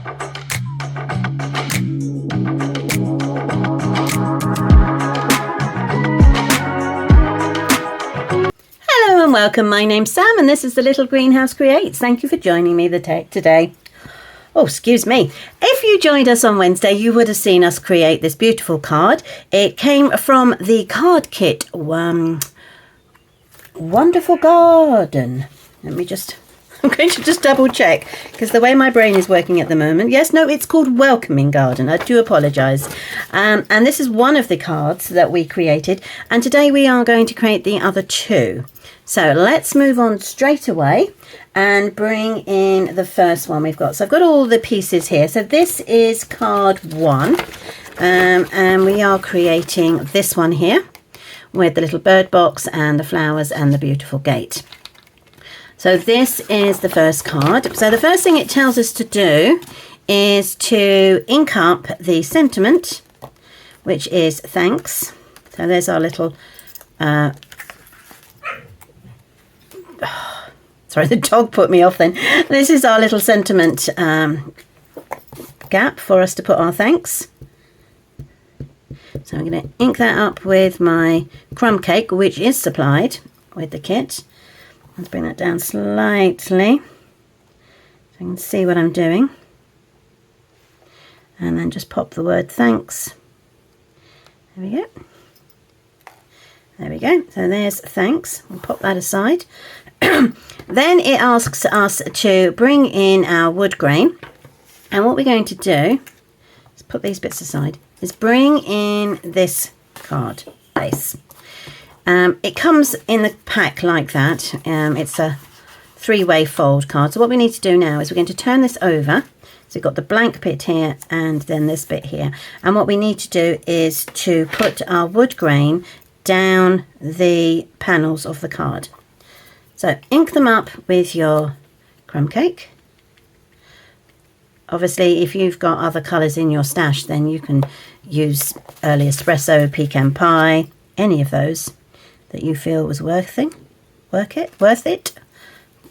Hello and welcome, my name's Sam and this is the Little Greenhouse Creates. Thank you for joining me today. Oh, excuse me. If you joined us on Wednesday, you would have seen us create this beautiful card. It came from the card kit, Wonderful Garden. I'm going to just double check because the way my brain is working at the moment. Yes, no, it's called Welcoming Garden. I do apologise. And this is one of the cards that we created. And today we are going to create the other two. So let's move on straight away and bring in the first one we've got. So I've got all the pieces here. So this is card 1. And we are creating this one here with the little bird box and the flowers and the beautiful gate. So this is the first card. So the first thing it tells us to do is to ink up the sentiment, which is thanks. So there's our little, sorry, the dog put me off then. This is our little sentiment gap for us to put our thanks. So I'm going to ink that up with my crumb cake, which is supplied with the kit. Let's bring that down slightly so I can see what I'm doing. And then just pop the word thanks. There we go. There we go. So there's thanks. We'll pop that aside. Then it asks us to bring in our wood grain. And what we're going to do, let's put these bits aside, is bring in this card base. It comes in the pack like that. It's a 3-way fold card. So what we need to do now is we're going to turn this over. So we've got the blank bit here and then this bit here. And what we need to do is to put our wood grain down the panels of the card. So ink them up with your crumb cake. Obviously, if you've got other colours in your stash, then you can use early espresso, pecan pie, any of those that you feel was worth it.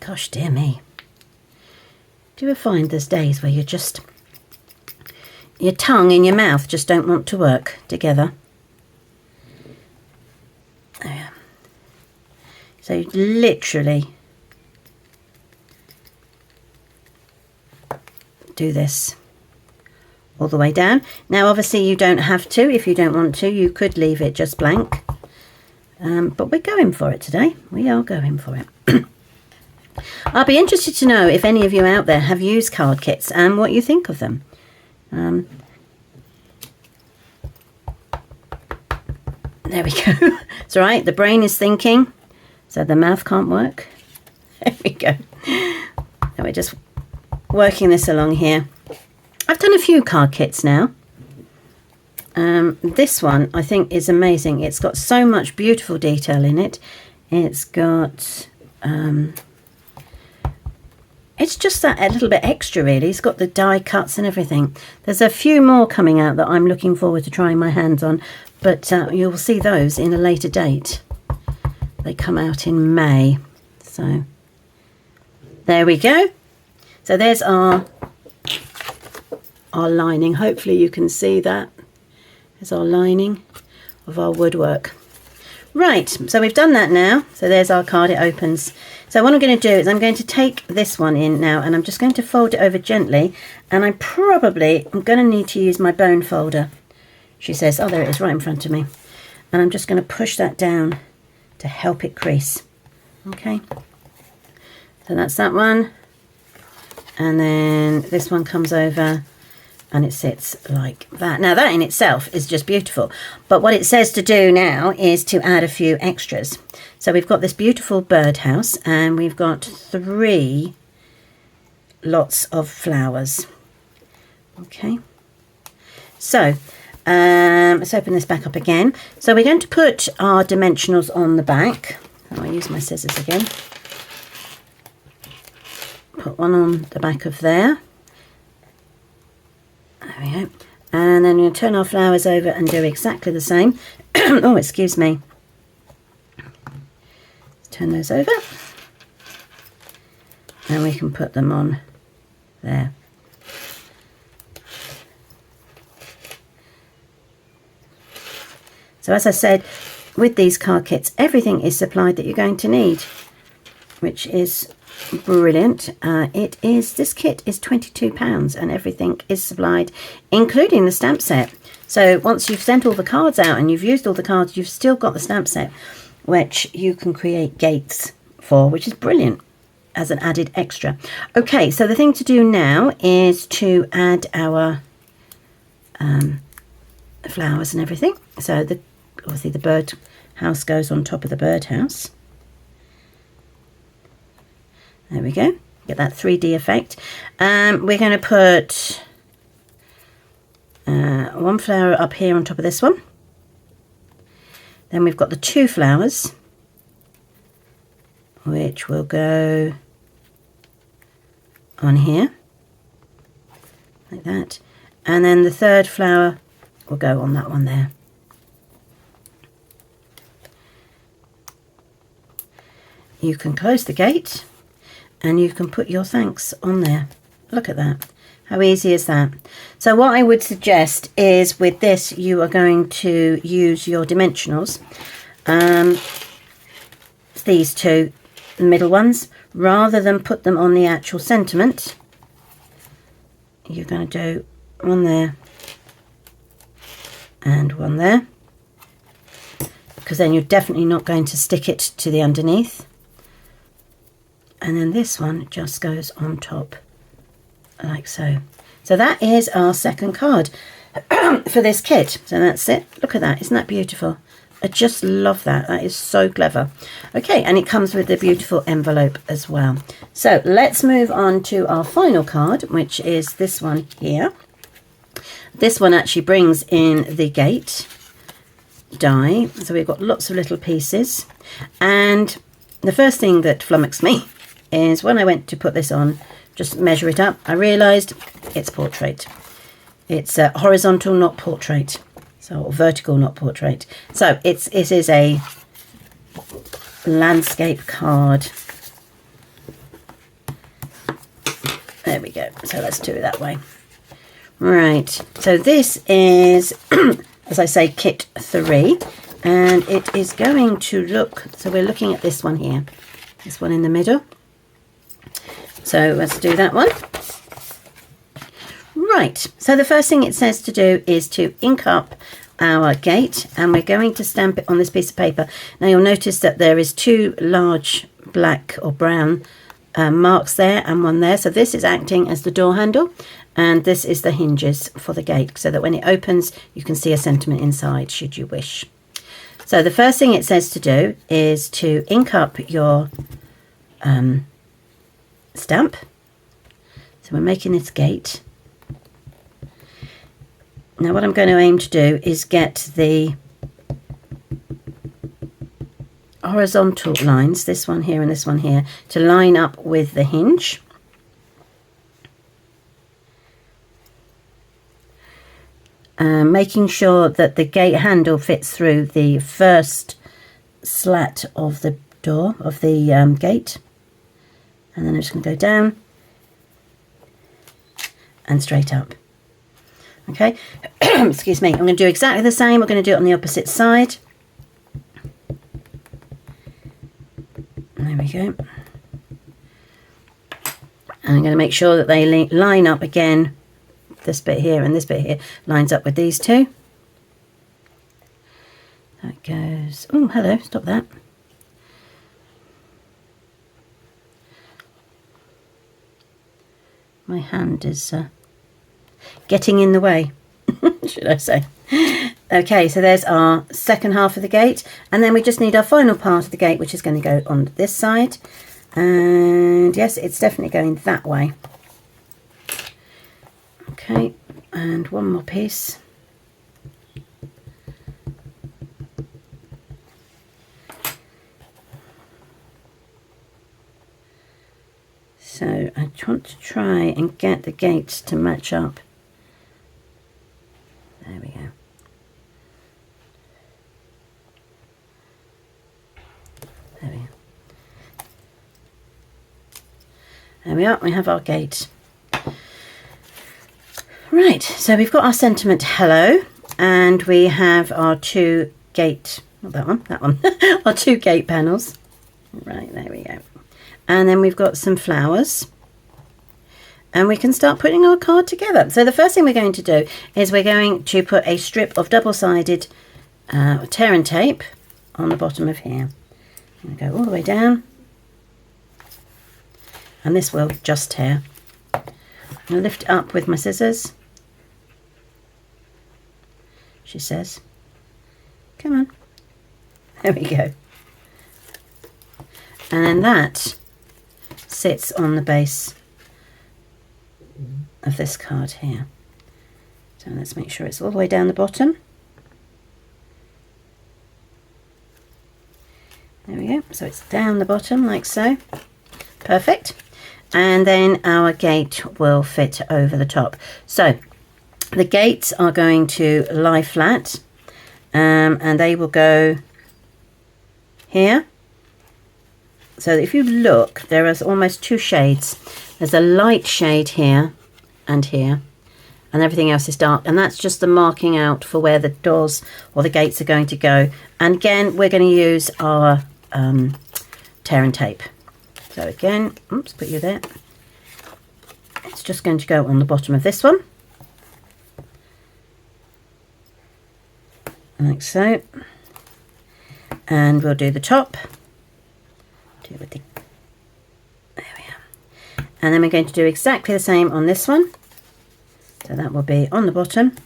Gosh, dear me. Do you ever find there's days where your tongue and your mouth just don't want to work together? So literally do this all the way down. Now obviously you don't have to. If you don't want to, you could leave it just blank. But we're going for it today. We are going for it. I'll be interested to know if any of you out there have used card kits and what you think of them. There we go. It's all right. The brain is thinking, so the mouth can't work. There we go. And we're just working this along here. I've done a few card kits now. This one I think is amazing. It's got so much beautiful detail in it. It's got it's just that a little bit extra really. It's got the die cuts and everything. There's a few more coming out that I'm looking forward to trying my hands on, but you'll see those in a later date. They come out in May. So there we go. So there's our lining. Hopefully you can see that. There's our lining of our woodwork. Right, so we've done that now. So there's our card, it opens. So what I'm going to do is I'm going to take this one in now and I'm just going to fold it over gently. And I'm going to need to use my bone folder. She says, oh, there it is, right in front of me. And I'm just going to push that down to help it crease. Okay, so that's that one. And then this one comes over and it sits like that. Now that in itself is just beautiful, but what it says to do now is to add a few extras. So we've got this beautiful birdhouse and we've got 3 lots of flowers. Okay, so let's open this back up again. So we're going to put our dimensionals on the back. I'll use my scissors again. Put one on the back of there. There we go. And then we'll turn our flowers over and do exactly the same. Oh, excuse me. Let's turn those over. And we can put them on there. So as I said, with these card kits, everything is supplied that you're going to need, which is brilliant. This kit is £22 and everything is supplied, including the stamp set. So once you've sent all the cards out and you've used all the cards, you've still got the stamp set, which you can create gates for, which is brilliant as an added extra. Okay, so the thing to do now is to add our flowers and everything. So obviously the bird house goes on top of the birdhouse. There we go. Get that 3D effect. We're going to put one flower up here on top of this one. Then we've got the 2 flowers, which will go on here, like that. And then the 3rd flower will go on that one there. You can close the gate and you can put your thanks on there. Look at that. How easy is that? So what I would suggest is with this, you are going to use your dimensionals. These 2 middle ones, rather than put them on the actual sentiment. You're going to do one there and one there, because then you're definitely not going to stick it to the underneath. And then this one just goes on top like so. So that is our second card for this kit. So that's it. Look at that. Isn't that beautiful? I just love that. That is so clever. Okay, and it comes with the beautiful envelope as well. So let's move on to our final card, which is this one here. This one actually brings in the gate die. So we've got lots of little pieces. And the first thing that flummoxed me is when I went to put this on, just measure it up, I realised it's portrait. It's horizontal, not portrait. So, or vertical, not portrait. So it is a landscape card. There we go. So let's do it that way. Right. So this is, as I say, kit 3. And it is going to look, so we're looking at this one here. This one in the middle. So let's do that one. Right, so the first thing it says to do is to ink up our gate, and we're going to stamp it on this piece of paper. Now you'll notice that there is 2 large black or brown marks there and one there. So this is acting as the door handle, and this is the hinges for the gate, so that when it opens you can see a sentiment inside should you wish. So the first thing it says to do is to ink up your stamp. So we're making this gate. Now what I'm going to aim to do is get the horizontal lines, this one here and this one here, to line up with the hinge. Making sure that the gate handle fits through the first slat of the door, of the gate. And then I'm just going to go down and straight up. Okay, excuse me, I'm going to do exactly the same. We're going to do it on the opposite side. There we go. And I'm going to make sure that they line up again. This bit here and this bit here lines up with these 2. That goes, oh, hello, stop that. My hand is getting in the way, should I say. Okay, so there's our second half of the gate, and then we just need our final part of the gate, which is going to go on this side. And yes, it's definitely going that way. Okay, and one more piece. So I want to try and get the gates to match up. There we go. There we go. There we are, we have our gate. Right, so we've got our sentiment hello, and we have our 2 gate, not that one, our 2 gate panels. Right, there we go. And then we've got some flowers. And we can start putting our card together. So the first thing we're going to do is we're going to put a strip of double-sided tear and tape on the bottom of here. And go all the way down. And this will just tear. I'm going to lift it up with my scissors. She says. Come on. There we go. And then that sits on the base of this card here. So let's make sure it's all the way down the bottom. There we go. So it's down the bottom like so. Perfect. And then our gate will fit over the top. So the gates are going to lie flat, and they will go here. So if you look, there is almost 2 shades. There's a light shade here and here, and everything else is dark, and that's just the marking out for where the doors or the gates are going to go. And again, we're going to use our tear and tape. So again, oops, put you there. It's just going to go on the bottom of this one, like so. And we'll do the top. There we are. And then we're going to do exactly the same on this one. So that will be on the bottom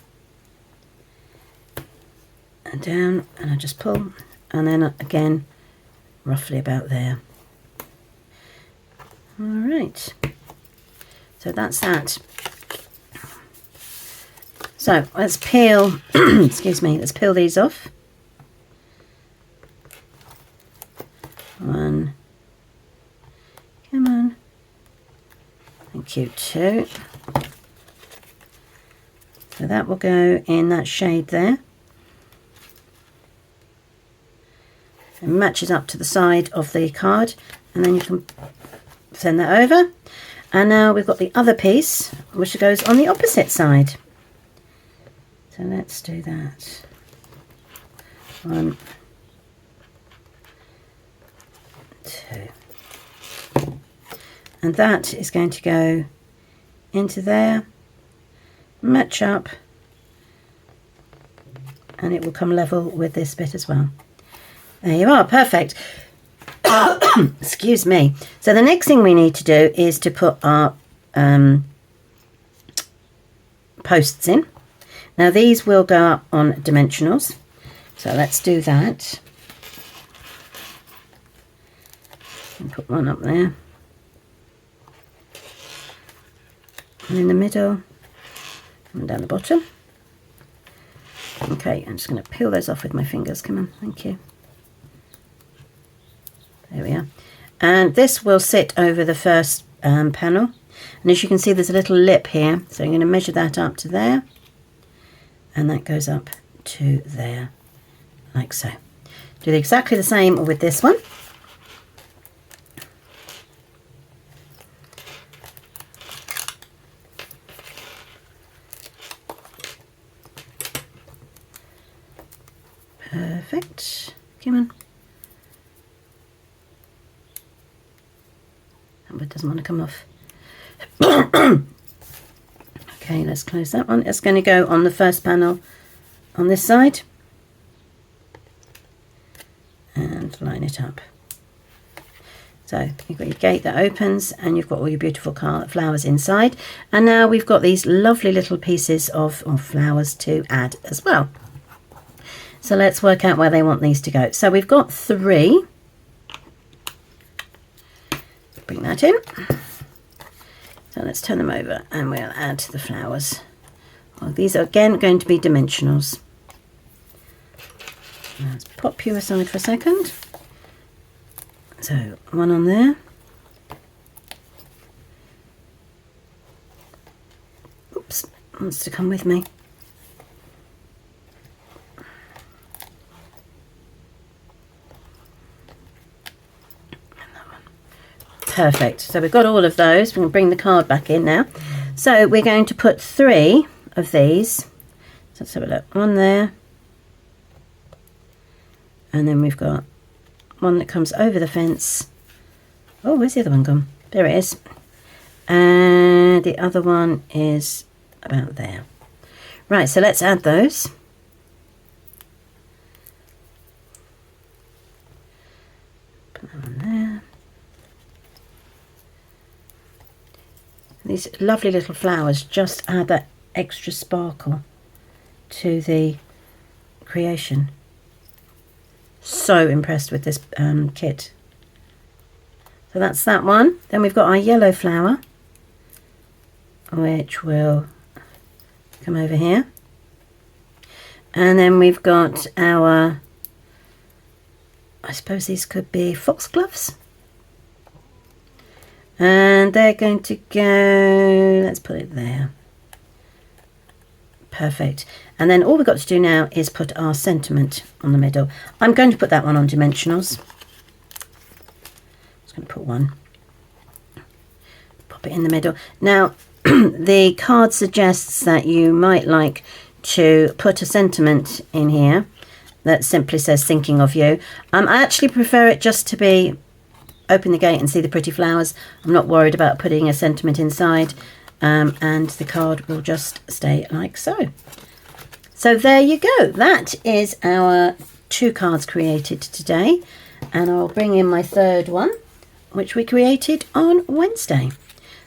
and down, and I just pull, and then again roughly about there. All right, so that's that. So let's peel excuse me, let's peel these off. 1, come on, thank you, 2. So that will go in that shade there. It matches up to the side of the card, and then you can send that over. And now we've got the other piece, which goes on the opposite side. So let's do that. 1, 2. And that is going to go into there, match up, and it will come level with this bit as well. There you are, perfect. Excuse me. So the next thing we need to do is to put our posts in. Now these will go up on dimensionals, so let's do that. And put one up there, and in the middle, and down the bottom. Okay, I'm just going to peel those off with my fingers. Come on, thank you. There we are. And this will sit over the first panel. And as you can see, there's a little lip here. So I'm going to measure that up to there. And that goes up to there, like so. Do exactly the same with this one. Perfect. Come on. That one doesn't want to come off. Okay, let's close that one. It's going to go on the first panel on this side. And line it up. So you've got your gate that opens, and you've got all your beautiful flowers inside. And now we've got these lovely little pieces of flowers to add as well. So let's work out where they want these to go. So we've got 3. Bring that in. So let's turn them over and we'll add the flowers. Well, these are again going to be dimensionals. Let's pop you aside for a second. So one on there. Oops, wants to come with me. Perfect. So we've got all of those. We can bring the card back in now. So we're going to put 3 of these. So let's have a look. One there. And then we've got one that comes over the fence. Oh, where's the other one gone? There it is. And the other one is about there. Right, so let's add those. Put that on there. These lovely little flowers just add that extra sparkle to the creation. So impressed with this kit. So that's that one. Then we've got our yellow flower, which will come over here. And then we've got our, I suppose these could be foxgloves. And they're going to go, let's put it there. Perfect. And then all we've got to do now is put our sentiment on the middle. I'm going to put that one on dimensionals. Just going to put one. Pop it in the middle. Now, the card suggests that you might like to put a sentiment in here that simply says thinking of you. I actually prefer it just to be open the gate and see the pretty flowers. I'm not worried about putting a sentiment inside. And the card will just stay like so. So there you go. That is our 2 cards created today. And I'll bring in my third one, which we created on Wednesday.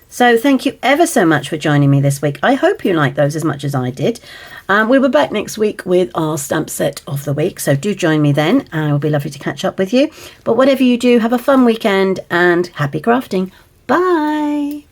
So thank you ever so much for joining me this week. I hope you liked those as much as I did. We'll be back next week with our stamp set of the week. So do join me then. It will be lovely to catch up with you. But whatever you do, have a fun weekend and happy crafting. Bye.